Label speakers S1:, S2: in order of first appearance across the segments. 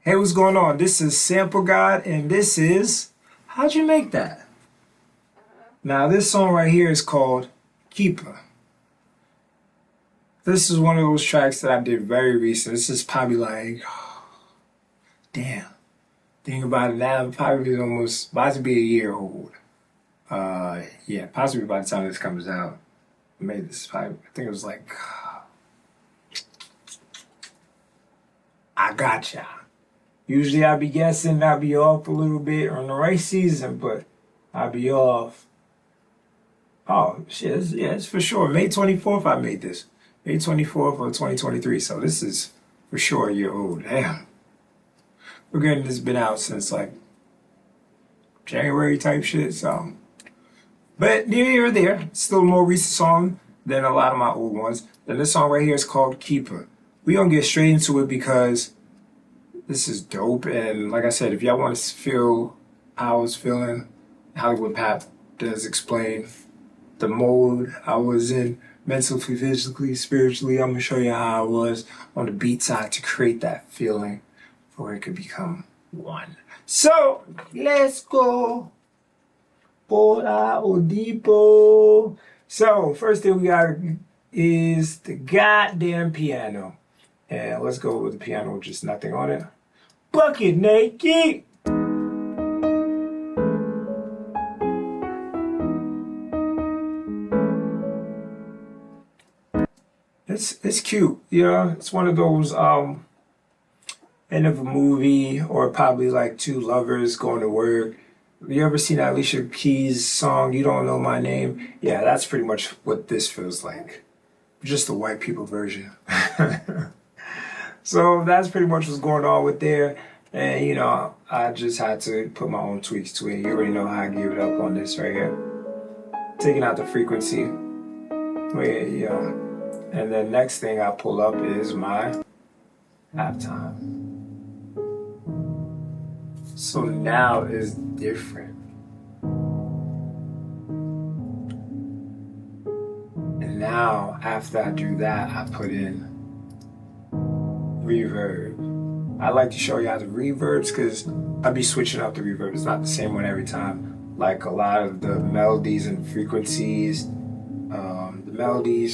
S1: Hey, what's going on? This is Sample God, and this is How'd You Make That? Now, this song right here is called Keepa. This is one of those tracks that I did very recent. This is probably like, damn. Think about it now, probably almost about to be a year old. Yeah, possibly by the time this comes out. I made this probably, I think it was like, I gotcha. Usually I'll be guessing, I'll be off a little bit on the right season, but I'll be off. Oh, shit, it's for sure. May 24th I made this. May 24th of 2023, so this is for sure a year old. Damn. We're getting this been out since like January type shit, so. But near here or there, it's still a more recent song than a lot of my old ones. Then this song right here is called Keepa. We gonna get straight into it because this is dope, and like I said, if y'all want to feel how I was feeling, Hollywood Pap does explain the mode I was in mentally, physically, spiritually. I'm gonna show you how I was on the beat side to create that feeling for it could become one. So let's go. Pora Odipo. So first thing we got is the goddamn piano. And let's go with the piano with just nothing on it. Bucket naked. It's cute, yeah. It's one of those end of a movie or probably like two lovers going to work. You ever seen that Alicia Keys song, You Don't Know My Name? Yeah, that's pretty much what this feels like. Just the white people version. So that's pretty much what's going on with there. And, you know, I just had to put my own tweaks to it. You already know how I give it up on this right here. Taking out the frequency. Wait, yeah. And then next thing I pull up is my halftime. So now it's different. And now, after I do that, I put in reverb. I like to show y'all the reverbs because I be switching up the reverb. It's not the same one every time. Like a lot of the melodies and frequencies,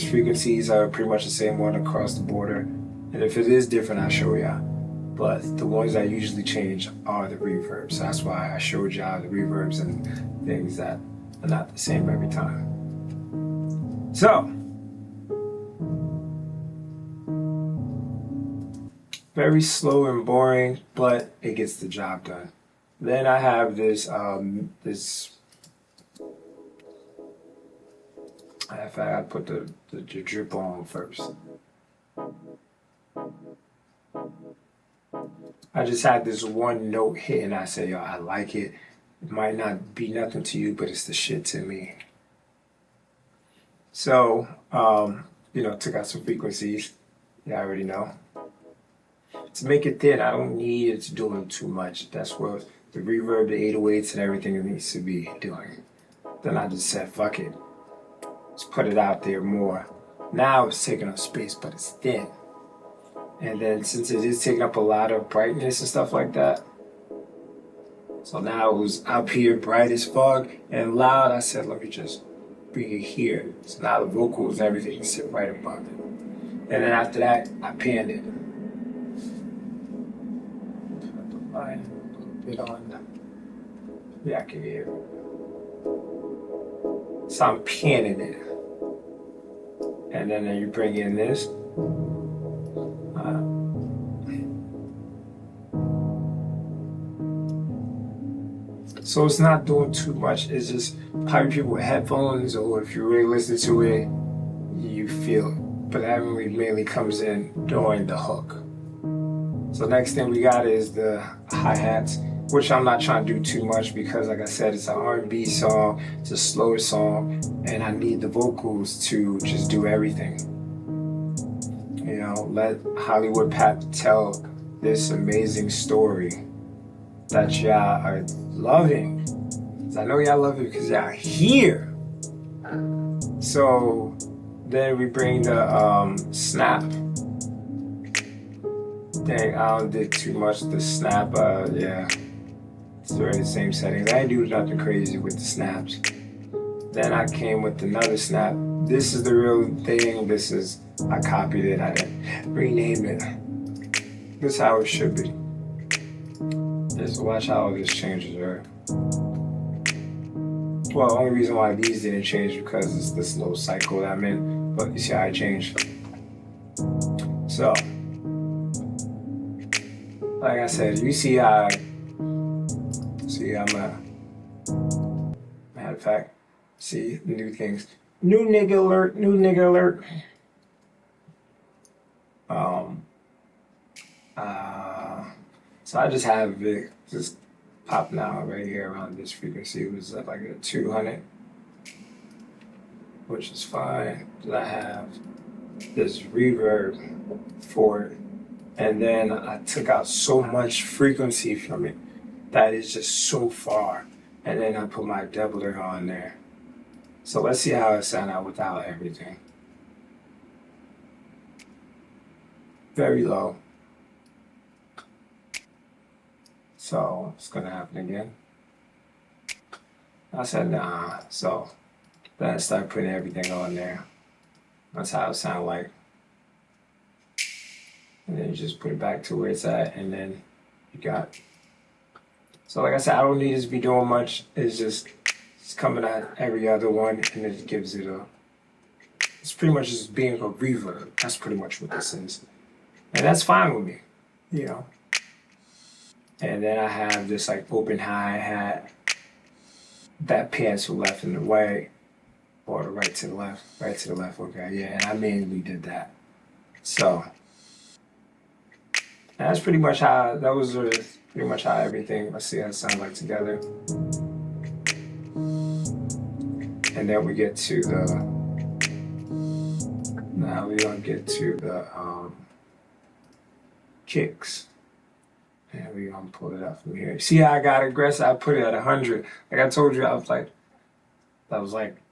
S1: frequencies are pretty much the same one across the border. And if it is different, I'll show y'all. But the ones I usually change are the reverbs. So that's why I showed y'all the reverbs and things that are not the same every time. So, very slow and boring, but it gets the job done. Then I have this, in fact, I put the drip on first. I just had this one note hit and I said, yo, I like it. It might not be nothing to you, but it's the shit to me. So, took out some frequencies. Yeah, I already know. To make it thin, I don't need it to do too much. That's what the reverb, the 808s, and everything needs to be doing. Then I just said, fuck it. Let's put it out there more. Now it's taking up space, but it's thin. And then since it is taking up a lot of brightness and stuff like that, so now it was up here bright as fuck and loud, I said, let me just bring it here. So now the vocals and everything sit right above it. And then after that, I panned it. Put the line a little bit on. Yeah, I can hear it. So I'm panning it. And then you bring in this. So it's not doing too much. It's just probably people with headphones, or if you really listen to it, you feel it. But that really mainly comes in during the hook. So next thing we got is the hi-hats, which I'm not trying to do too much because, like I said, it's an R&B song, it's a slower song, and I need the vocals to just do everything. You know, let Hollywood Pap tell this amazing story that y'all are loving. I know y'all love it because y'all here. So then we bring the snap Dang, I don't did too much. The snap, yeah, it's very the same settings. I didn't do nothing crazy with the snaps. Then I came with another snap. This is the real thing. This is, I copied it. I didn't rename it. This is how it should be. Just watch how this changes, right? Well, the only reason why these didn't change because it's this little cycle that I'm in. But you see how it changed. So, like I said, you see how. See, matter of fact, see new things. New nigga alert. New nigga alert. Um. So I just have it just pop now right here around this frequency. It was at like a 200, which is fine. Then I have this reverb for it. And then I took out so much frequency from it that is just so far. And then I put my doubler on there. So let's see how it sounds out without everything. Very low. So it's gonna happen again. I said nah. So then I started putting everything on there. That's how it sounded like. And then you just put it back to where it's at, and then you got. So like I said, I don't need this to be doing much. It's coming at every other one, and it gives it a. It's pretty much just being a reverb. That's pretty much what this is, and that's fine with me, you know. And then I have this like open hi-hat that pans to the left and the right, or the right to the left, okay, yeah, and I manually did that. So, that's pretty much how, that was pretty much how everything, let's see how it sounds like together. And then we get to now we're gonna get to the kicks. And we're gonna pull it up from here. See how I got aggressive? I put it at 100. Like I told you, I was like,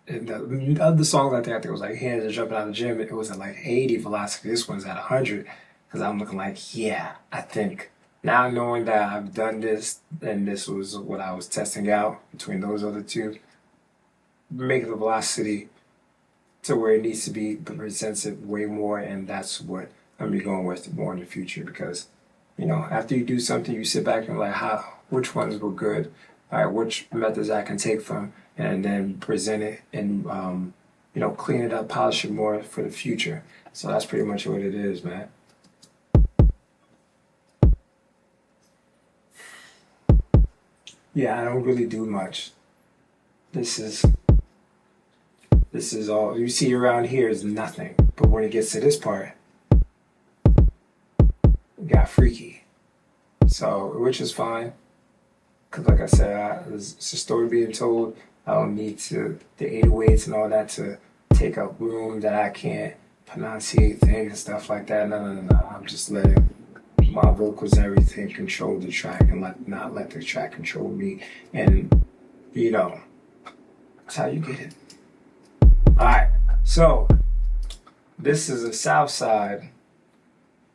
S1: in the other songs I think it was like Hands Are Jumping Out of the Gym. It was at like 80 velocity. This one's at 100. Because I'm looking like, yeah, I think now knowing that I've done this and this was what I was testing out between those other two, making the velocity to where it needs to be, but presents it way more. And that's what I'm gonna be going with more in the future because, you know, after you do something, you sit back and like, which ones were good? All right, which methods I can take from, and then present it and, you know, clean it up, polish it more for the future. So that's pretty much what it is, man. Yeah, I don't really do much. This is all you see around here is nothing. But when it gets to this part, it got freaky. So, which is fine. Because like I said, it's a story being told. I don't need the 808s and all that to take up room that I can't pronunciate things and stuff like that. No. I'm just letting my vocals, everything control the track and not let the track control me. And, you know, that's how you get it. Alright, so this is a Southside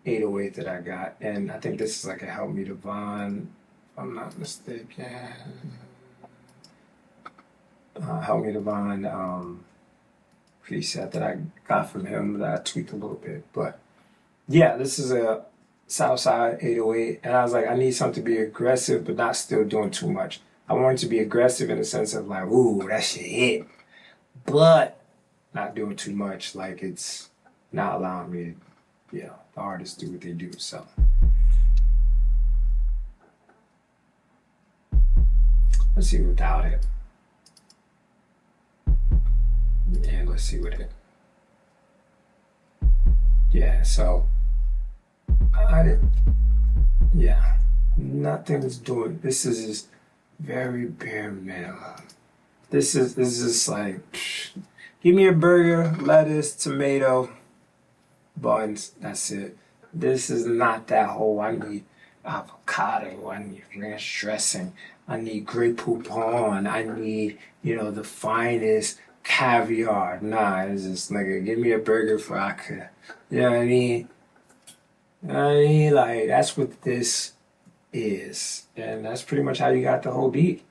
S1: 808 that I got. And I think this is like a Help Me Divine, if I'm not mistaken. Help Me Divine preset that I got from him that I tweaked a little bit. But yeah, this is a Southside 808, and I was like, I need something to be aggressive, but not still doing too much. I want it to be aggressive in the sense of like, ooh, that shit hit, but not doing too much. Like it's not allowing me to, you know, the artists do what they do. So let's see without it, and let's see with it. Yeah, so. I didn't. Yeah, nothing's doing. This is just very bare minimum. This is like, give me a burger, lettuce, tomato, buns. That's it. This is not that whole. I need avocado. I need ranch dressing. I need Grey Poupon. I need, you know, the finest caviar. Nah, it's just nigga. Give me a burger for I could. You know what I mean? I mean, like, that's what this is. And that's pretty much how you got the whole beat.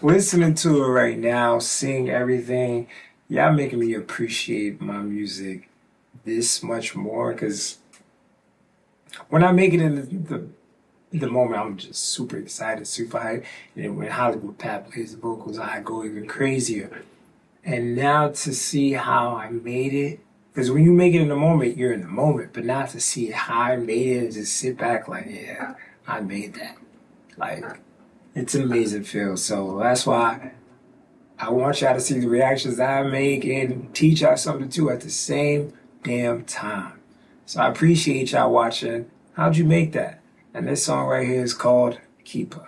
S1: Listening to it right now, seeing everything, y'all making me appreciate my music this much more. Because when I make it in the moment, I'm just super excited, super hyped. And then when Hollywood Pat plays the vocals, I go even crazier. And now to see how I made it, because when you make it in the moment, you're in the moment. But now to see how I made it and just sit back like, yeah, I made that. Like, it's an amazing feel. So that's why I want y'all to see the reactions I make and teach y'all something too at the same damn time. So I appreciate y'all watching. How'd you make that? And this song right here is called Keepa.